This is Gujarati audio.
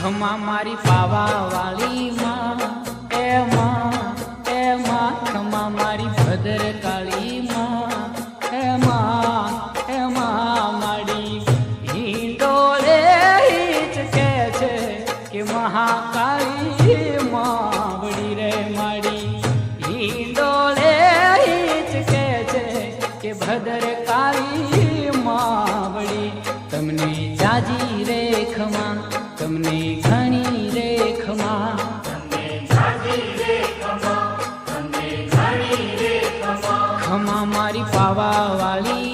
ખમા મારી પાવા વાળી માં એ માં ખમા મારી ભદ્ર કાળી માં એ માં માડી હિંડોળે હિચકે છે કે મહાકાળી માવડી રે માડી હિંડોળે હિચકે છે કે ભદ્ર કાળી માવડી તમને જાજી રે ખમા તમને ઘણી રે ખમા ખમા મારી પાવા વાળી